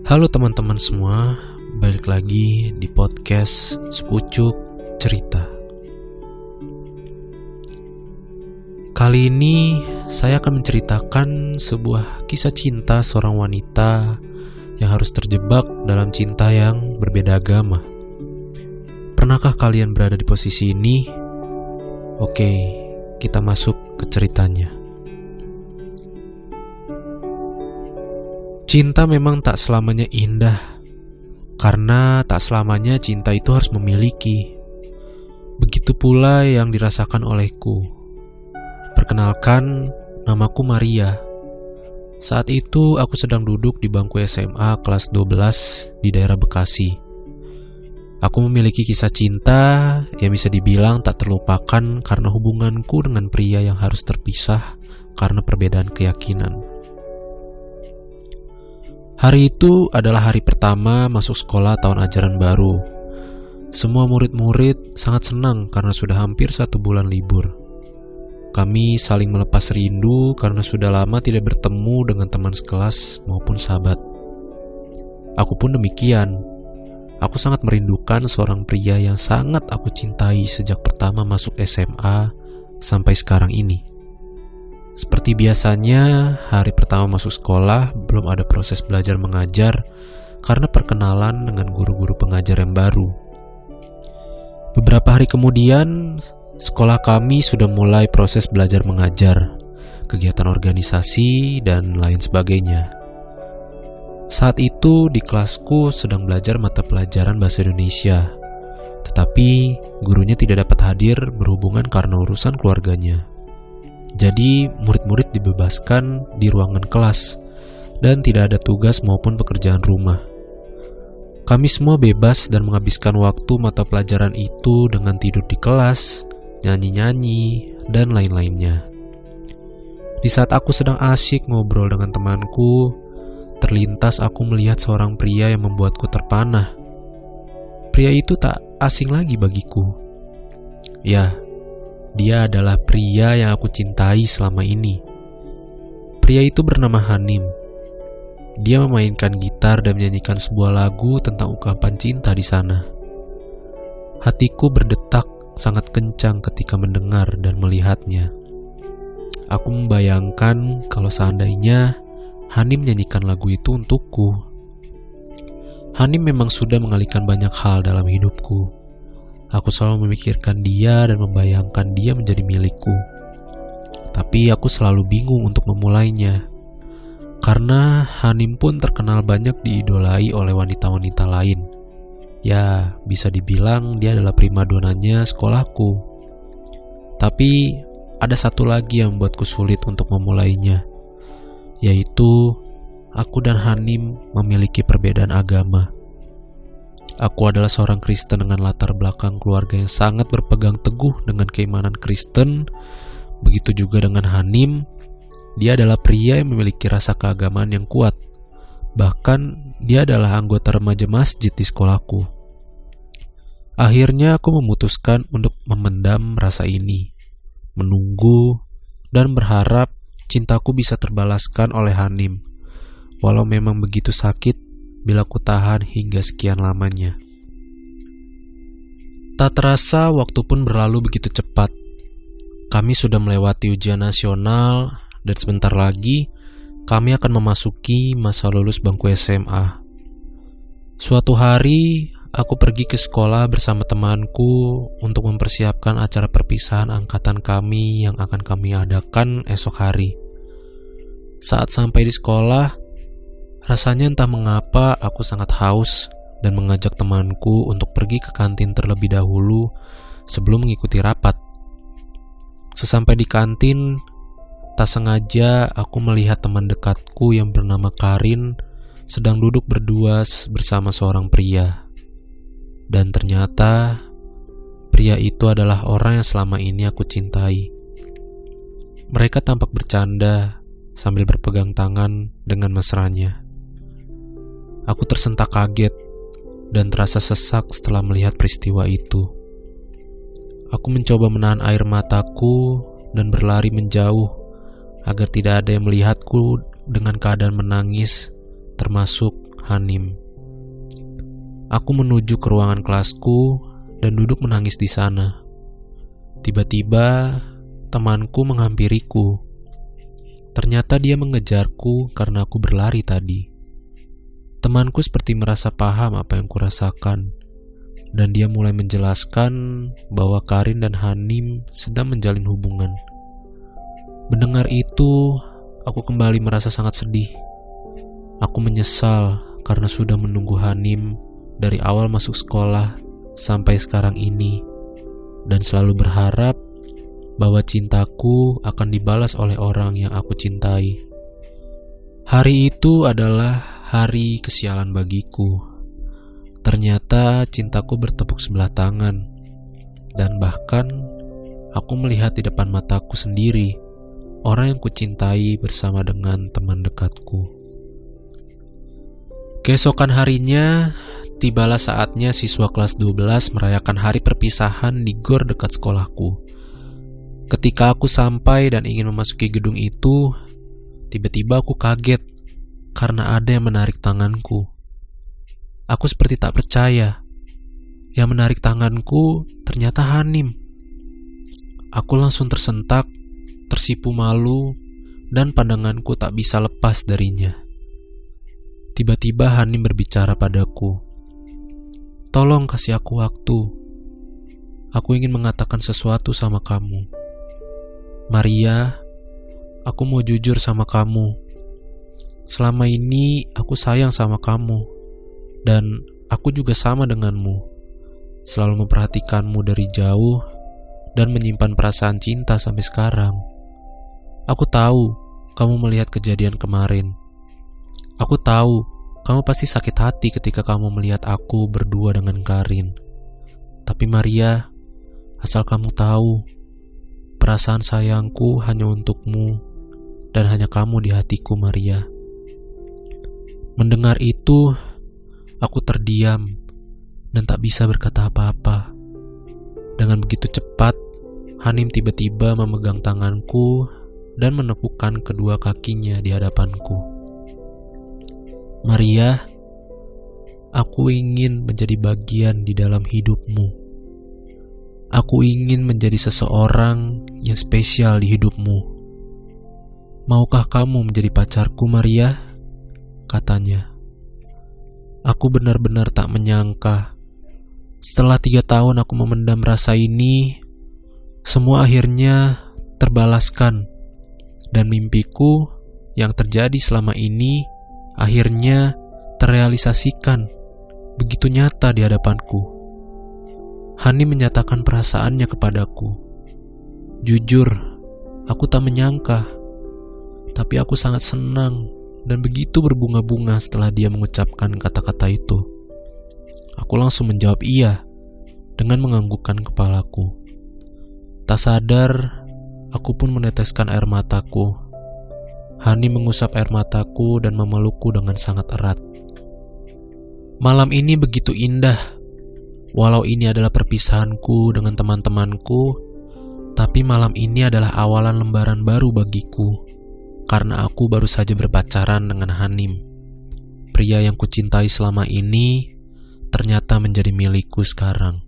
Halo teman-teman semua, balik lagi di podcast Sepucuk Cerita. Kali ini saya akan menceritakan sebuah kisah cinta seorang wanita yang harus terjebak dalam cinta yang berbeda agama. Pernahkah kalian berada di posisi ini? Oke, kita masuk ke ceritanya. Cinta memang tak selamanya indah, karena tak selamanya cinta itu harus memiliki. Begitu pula yang dirasakan olehku. Perkenalkan, namaku Maria. Saat itu aku sedang duduk di bangku SMA kelas 12 di daerah Bekasi. Aku memiliki kisah cinta yang bisa dibilang tak terlupakan karena hubunganku dengan pria yang harus terpisah karena perbedaan keyakinan. Hari itu adalah hari pertama masuk sekolah tahun ajaran baru. Semua murid-murid sangat senang karena sudah hampir 1 bulan libur. Kami saling melepas rindu karena sudah lama tidak bertemu dengan teman sekelas maupun sahabat. Aku pun demikian. Aku sangat merindukan seorang pria yang sangat aku cintai sejak pertama masuk SMA sampai sekarang ini. Seperti biasanya, hari pertama masuk sekolah belum ada proses belajar mengajar karena perkenalan dengan guru-guru pengajar yang baru. Beberapa hari kemudian, sekolah kami sudah mulai proses belajar mengajar, kegiatan organisasi, dan lain sebagainya. Saat itu di kelasku sedang belajar mata pelajaran bahasa Indonesia, tetapi gurunya tidak dapat hadir berhubungan karena urusan keluarganya. Jadi murid-murid dibebaskan di ruangan kelas dan tidak ada tugas maupun pekerjaan rumah. Kami semua bebas dan menghabiskan waktu mata pelajaran itu dengan tidur di kelas, nyanyi-nyanyi, dan lain-lainnya. Di saat aku sedang asyik ngobrol dengan temanku, terlintas aku melihat seorang pria yang membuatku terpanah. Pria itu tak asing lagi bagiku. Ya, dia adalah pria yang aku cintai selama ini. Pria itu bernama Hanim. Dia memainkan gitar dan menyanyikan sebuah lagu tentang ungkapan cinta di sana. Hatiku berdetak sangat kencang ketika mendengar dan melihatnya. Aku membayangkan kalau seandainya Hanim menyanyikan lagu itu untukku. Hanim memang sudah mengalihkan banyak hal dalam hidupku. Aku selalu memikirkan dia dan membayangkan dia menjadi milikku. Tapi aku selalu bingung untuk memulainya. Karena Hanim pun terkenal banyak diidolai oleh wanita-wanita lain. Ya, bisa dibilang dia adalah primadonanya sekolahku. Tapi ada satu lagi yang membuatku sulit untuk memulainya, yaitu aku dan Hanim memiliki perbedaan agama. Aku adalah seorang Kristen dengan latar belakang keluarga yang sangat berpegang teguh dengan keimanan Kristen. Begitu juga dengan Hanim. Dia adalah pria yang memiliki rasa keagamaan yang kuat. Bahkan dia adalah anggota remaja masjid di sekolahku. Akhirnya aku memutuskan untuk memendam rasa ini, menunggu, dan berharap cintaku bisa terbalaskan oleh Hanim. Walau memang begitu sakit bila ku tahan hingga sekian lamanya. Tak terasa waktu pun berlalu begitu cepat. Kami sudah melewati ujian nasional dan sebentar lagi kami akan memasuki masa lulus bangku SMA. Suatu hari aku pergi ke sekolah bersama temanku untuk mempersiapkan acara perpisahan angkatan kami yang akan kami adakan esok hari. Saat sampai di sekolah, rasanya entah mengapa aku sangat haus dan mengajak temanku untuk pergi ke kantin terlebih dahulu sebelum mengikuti rapat. Sesampai di kantin, tak sengaja aku melihat teman dekatku yang bernama Karin sedang duduk berdua bersama seorang pria. Dan ternyata pria itu adalah orang yang selama ini aku cintai. Mereka tampak bercanda sambil berpegang tangan dengan mesranya. Aku tersentak kaget dan terasa sesak setelah melihat peristiwa itu. Aku mencoba menahan air mataku dan berlari menjauh agar tidak ada yang melihatku dengan keadaan menangis, termasuk Hanim. Aku menuju ke ruangan kelasku dan duduk menangis di sana. Tiba-tiba temanku menghampiriku. Ternyata dia mengejarku karena aku berlari tadi. Temanku seperti merasa paham apa yang kurasakan, dan dia mulai menjelaskan bahwa Karin dan Hanim sedang menjalin hubungan. Mendengar itu, aku kembali merasa sangat sedih. Aku menyesal karena sudah menunggu Hanim dari awal masuk sekolah sampai sekarang ini, dan selalu berharap bahwa cintaku akan dibalas oleh orang yang aku cintai. Hari itu adalah hari kesialan bagiku. Ternyata cintaku bertepuk sebelah tangan, dan bahkan aku melihat di depan mataku sendiri orang yang kucintai bersama dengan teman dekatku. Keesokan harinya, tibalah saatnya siswa kelas 12 merayakan hari perpisahan di gor dekat sekolahku. Ketika aku sampai dan ingin memasuki gedung itu, tiba-tiba aku kaget karena ada yang menarik tanganku. Aku seperti tak percaya. Yang menarik tanganku ternyata Hanim. Aku langsung tersentak, tersipu malu, dan pandanganku tak bisa lepas darinya. Tiba-tiba Hanim berbicara padaku. Tolong kasih aku waktu. Aku ingin mengatakan sesuatu sama kamu. Maria, aku mau jujur sama kamu. Selama ini aku sayang sama kamu, dan aku juga sama denganmu. Selalu memperhatikanmu dari jauh dan menyimpan perasaan cinta sampai sekarang. Aku tahu kamu melihat kejadian kemarin. Aku tahu kamu pasti sakit hati ketika kamu melihat aku berdua dengan Karin. Tapi Maria, asal kamu tahu, perasaan sayangku hanya untukmu dan hanya kamu di hatiku, Maria. Mendengar itu, aku terdiam dan tak bisa berkata apa-apa. Dengan begitu cepat, Hanim tiba-tiba memegang tanganku dan menepukkan kedua kakinya di hadapanku. Maria, aku ingin menjadi bagian di dalam hidupmu. Aku ingin menjadi seseorang yang spesial di hidupmu. Maukah kamu menjadi pacarku, Maria? Katanya. Aku benar-benar tak menyangka. Setelah 3 tahun aku memendam rasa ini, semua akhirnya terbalaskan. Dan mimpiku yang terjadi selama ini akhirnya terrealisasikan begitu nyata di hadapanku. Hanim menyatakan perasaannya kepadaku. Jujur, aku tak menyangka. Tapi aku sangat senang dan begitu berbunga-bunga setelah dia mengucapkan kata-kata itu. Aku langsung menjawab iya dengan menganggukkan kepalaku. Tak sadar, aku pun meneteskan air mataku. Hanim mengusap air mataku dan memelukku dengan sangat erat. Malam ini begitu indah. Walau ini adalah perpisahanku dengan teman-temanku, tapi malam ini adalah awalan lembaran baru bagiku, karena aku baru saja berpacaran dengan Hanim. Pria yang kucintai selama ini ternyata menjadi milikku sekarang.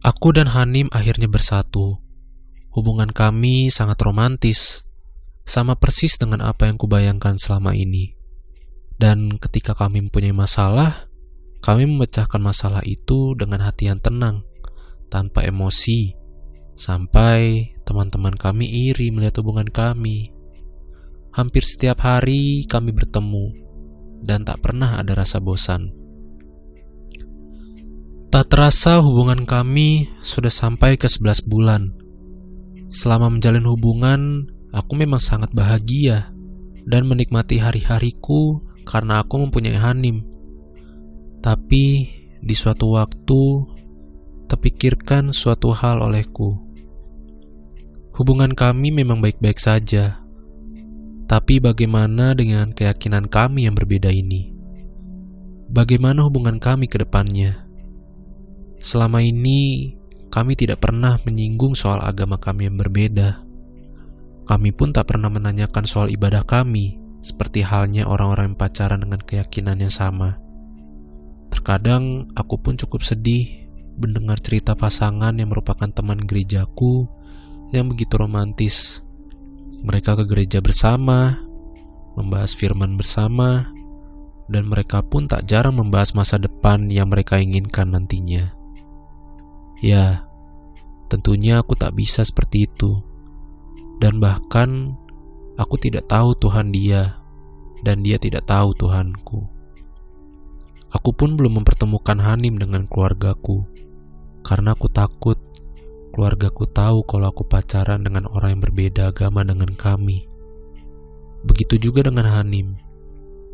Aku dan Hanim akhirnya bersatu. Hubungan kami sangat romantis, sama persis dengan apa yang kubayangkan selama ini. Dan ketika kami mempunyai masalah, kami memecahkan masalah itu dengan hati yang tenang, tanpa emosi, sampai teman-teman kami iri melihat hubungan kami. Hampir setiap hari kami bertemu, dan tak pernah ada rasa bosan. Tak terasa hubungan kami sudah sampai ke 11 bulan. Selama menjalin hubungan, aku memang sangat bahagia dan menikmati hari-hariku karena aku mempunyai Hanim. Tapi di suatu waktu terpikirkan suatu hal olehku. Hubungan kami memang baik-baik saja. Tapi bagaimana dengan keyakinan kami yang berbeda ini? Bagaimana hubungan kami ke depannya? Selama ini kami tidak pernah menyinggung soal agama kami yang berbeda. Kami pun tak pernah menanyakan soal ibadah kami seperti halnya orang-orang yang pacaran dengan keyakinan yang sama. Terkadang aku pun cukup sedih mendengar cerita pasangan yang merupakan teman gerejaku yang begitu romantis. Mereka ke gereja bersama, membahas firman bersama, dan mereka pun tak jarang membahas masa depan yang mereka inginkan nantinya. Ya, tentunya aku tak bisa seperti itu. Dan bahkan aku tidak tahu Tuhan dia, dan dia tidak tahu Tuhanku. Aku pun belum mempertemukan Hanim dengan keluargaku, karena aku takut keluargaku tahu kalau aku pacaran dengan orang yang berbeda agama dengan kami. Begitu juga dengan Hanim.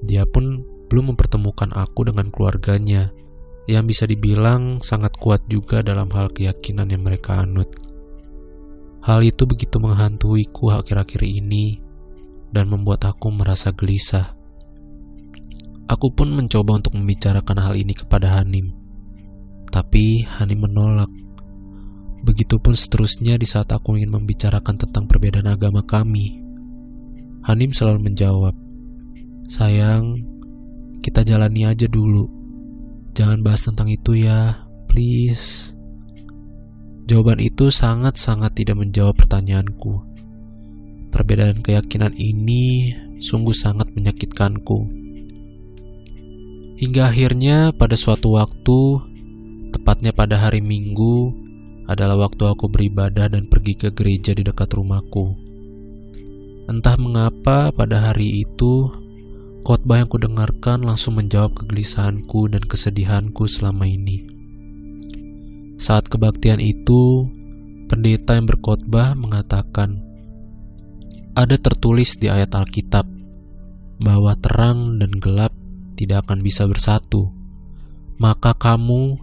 Dia pun belum mempertemukan aku dengan keluarganya, yang bisa dibilang sangat kuat juga dalam hal keyakinan yang mereka anut. Hal itu begitu menghantuiku akhir-akhir ini, dan membuat aku merasa gelisah. Aku pun mencoba untuk membicarakan hal ini kepada Hanim, tapi Hanim menolak. Begitupun seterusnya di saat aku ingin membicarakan tentang perbedaan agama kami. Hanim selalu menjawab, "Sayang, kita jalani aja dulu. Jangan bahas tentang itu ya, please." Jawaban itu sangat-sangat tidak menjawab pertanyaanku. Perbedaan keyakinan ini sungguh sangat menyakitkanku. Hingga akhirnya pada suatu waktu, tepatnya pada hari Minggu, adalah waktu aku beribadah dan pergi ke gereja di dekat rumahku. Entah mengapa pada hari itu, khotbah yang kudengarkan langsung menjawab kegelisahanku dan kesedihanku selama ini. Saat kebaktian itu, pendeta yang berkhotbah mengatakan, ada tertulis di ayat Alkitab bahwa terang dan gelap tidak akan bisa bersatu. Maka kamu,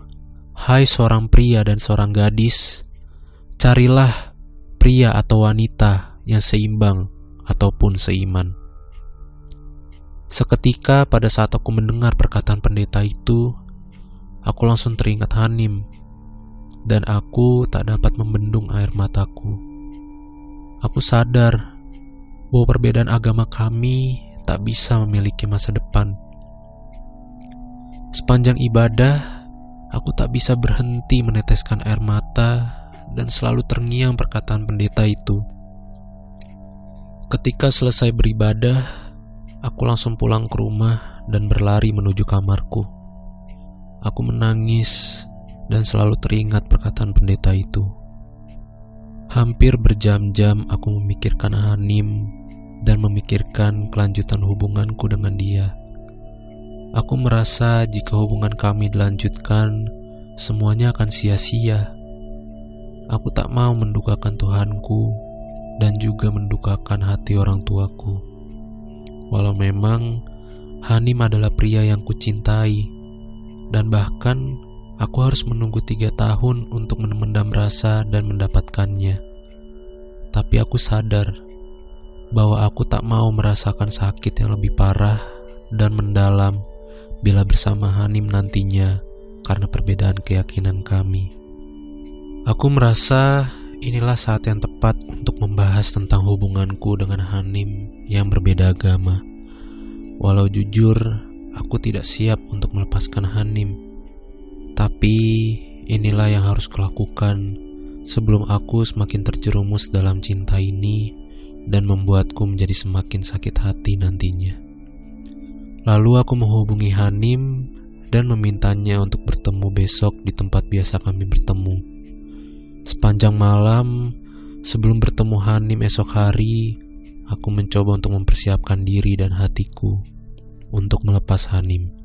hai seorang pria dan seorang gadis, carilah pria atau wanita yang seimbang ataupun seiman. Seketika pada saat aku mendengar perkataan pendeta itu, aku langsung teringat Hanim, dan aku tak dapat membendung air mataku. Aku sadar bahwa perbedaan agama kami tak bisa memiliki masa depan. Sepanjang ibadah, aku tak bisa berhenti meneteskan air mata dan selalu terngiang perkataan pendeta itu. Ketika selesai beribadah, aku langsung pulang ke rumah dan berlari menuju kamarku. Aku menangis dan selalu teringat perkataan pendeta itu. Hampir berjam-jam aku memikirkan Hanim dan memikirkan kelanjutan hubunganku dengan dia. Aku merasa jika hubungan kami dilanjutkan, semuanya akan sia-sia. Aku tak mau mendukakan Tuhanku dan juga mendukakan hati orang tuaku. Walau memang Hanim adalah pria yang kucintai, dan bahkan aku harus menunggu 3 tahun untuk memendam rasa dan mendapatkannya. Tapi aku sadar bahwa aku tak mau merasakan sakit yang lebih parah dan mendalam bila bersama Hanim nantinya karena perbedaan keyakinan kami. Aku merasa inilah saat yang tepat untuk membahas tentang hubunganku dengan Hanim yang berbeda agama. Walau jujur, aku tidak siap untuk melepaskan Hanim. Tapi inilah yang harus kulakukan sebelum aku semakin terjerumus dalam cinta ini dan membuatku menjadi semakin sakit hati nantinya. Lalu aku menghubungi Hanim dan memintanya untuk bertemu besok di tempat biasa kami bertemu. Sepanjang malam sebelum bertemu Hanim esok hari, aku mencoba untuk mempersiapkan diri dan hatiku untuk melepas Hanim,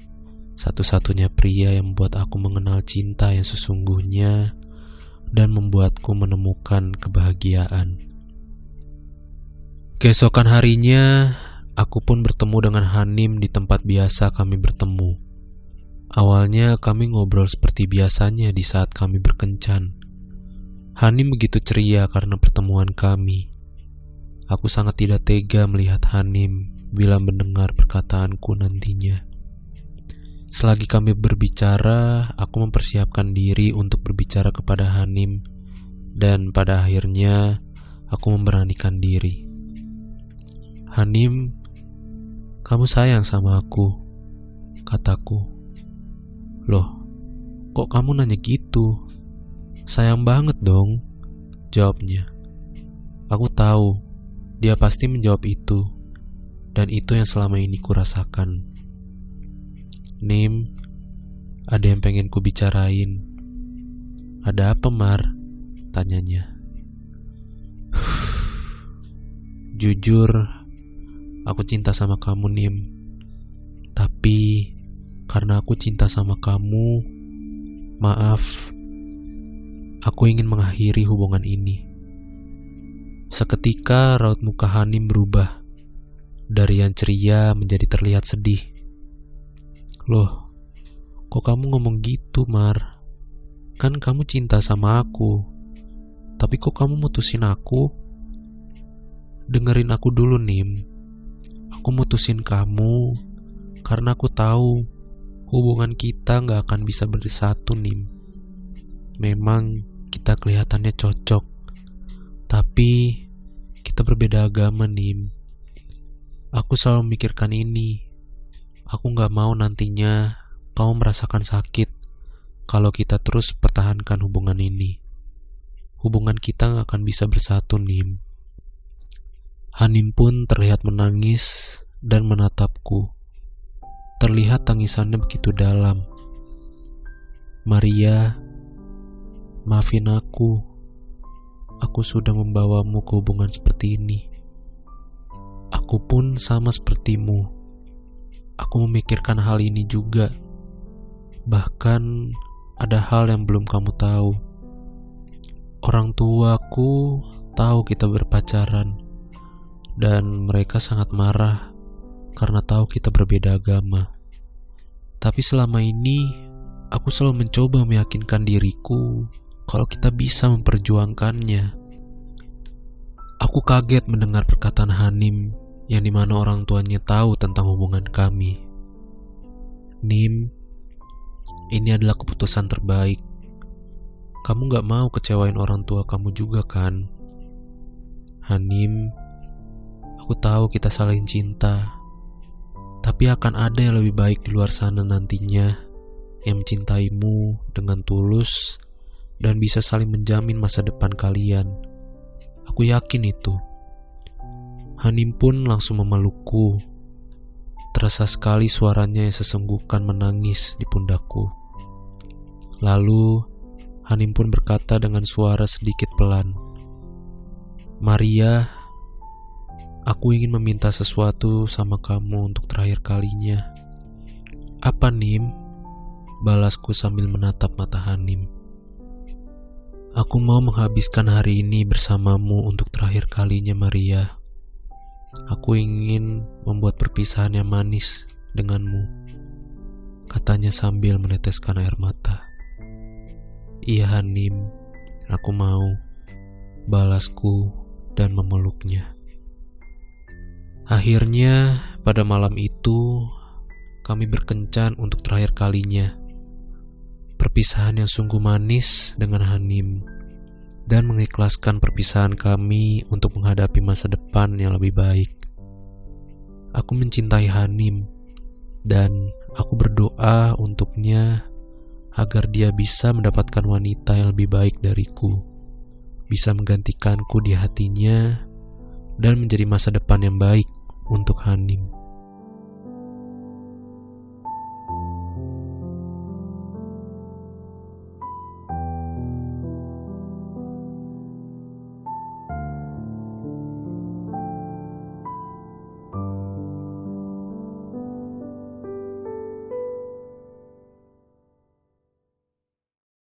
satu-satunya pria yang membuat aku mengenal cinta yang sesungguhnya dan membuatku menemukan kebahagiaan. Keesokan harinya, aku pun bertemu dengan Hanim di tempat biasa kami bertemu. Awalnya kami ngobrol seperti biasanya di saat kami berkencan. Hanim begitu ceria karena pertemuan kami. Aku sangat tidak tega melihat Hanim bila mendengar perkataanku nantinya. Selagi kami berbicara, aku mempersiapkan diri untuk berbicara kepada Hanim, dan pada akhirnya aku memberanikan diri. Hanim, Kamu sayang sama aku, kataku. Loh, kok kamu nanya gitu? Sayang banget dong, jawabnya. Aku tahu, dia pasti menjawab itu, dan itu yang selama ini kurasakan. Nim, ada yang pengen ku bicarain. Ada apa, Mar? Tanyanya. Jujur, aku cinta sama kamu, Nim. Tapi karena aku cinta sama kamu, maaf, aku ingin mengakhiri hubungan ini. Seketika raut muka Hanim berubah dari yang ceria menjadi terlihat sedih. Loh, kok kamu ngomong gitu, Mar? Kan kamu cinta sama aku, tapi kok kamu mutusin aku? Dengerin aku dulu, Nim. Aku mutusin kamu karena aku tahu hubungan kita gak akan bisa bersatu, Nim. Memang kita kelihatannya cocok, tapi kita berbeda agama, Nim. Aku selalu memikirkan ini. Aku gak mau nantinya kamu merasakan sakit kalau kita terus pertahankan hubungan ini. Hubungan kita gak akan bisa bersatu, Nim. Hanim pun terlihat menangis dan menatapku. Terlihat tangisannya begitu dalam. Maria, maafin aku. Aku sudah membawamu ke hubungan seperti ini. Aku pun sama sepertimu. Aku memikirkan hal ini juga. Bahkan ada hal yang belum kamu tahu. Orang tuaku tahu kita berpacaran, dan mereka sangat marah karena tahu kita berbeda agama. Tapi selama ini aku selalu mencoba meyakinkan diriku kalau kita bisa memperjuangkannya. Aku kaget mendengar perkataan Hanim yang dimana orang tuanya tahu tentang hubungan kami. Nim, ini adalah keputusan terbaik. Kamu gak mau kecewain orang tua kamu juga kan? Hanim, aku tahu kita saling cinta, tapi akan ada yang lebih baik di luar sana nantinya, yang mencintaimu dengan tulus dan bisa saling menjamin masa depan kalian. Aku yakin itu. Hanim pun langsung memelukku. Terasa sekali suaranya yang sesenggukan menangis di pundakku. Lalu Hanim pun berkata dengan suara sedikit pelan, Maria, aku ingin meminta sesuatu sama kamu untuk terakhir kalinya. Apa, Nim? Balasku sambil menatap mata Hanim. Aku mau menghabiskan hari ini bersamamu untuk terakhir kalinya, Maria. Aku ingin membuat perpisahan yang manis denganmu, katanya sambil meneteskan air mata. Iya, Hanim, aku mau, balasku dan memeluknya. Akhirnya pada malam itu kami berkencan untuk terakhir kalinya. Perpisahan yang sungguh manis dengan Hanim, dan mengikhlaskan perpisahan kami untuk menghadapi masa depan yang lebih baik. Aku mencintai Hanim, dan aku berdoa untuknya agar dia bisa mendapatkan wanita yang lebih baik dariku, bisa menggantikanku di hatinya, dan menjadi masa depan yang baik untuk Hanim.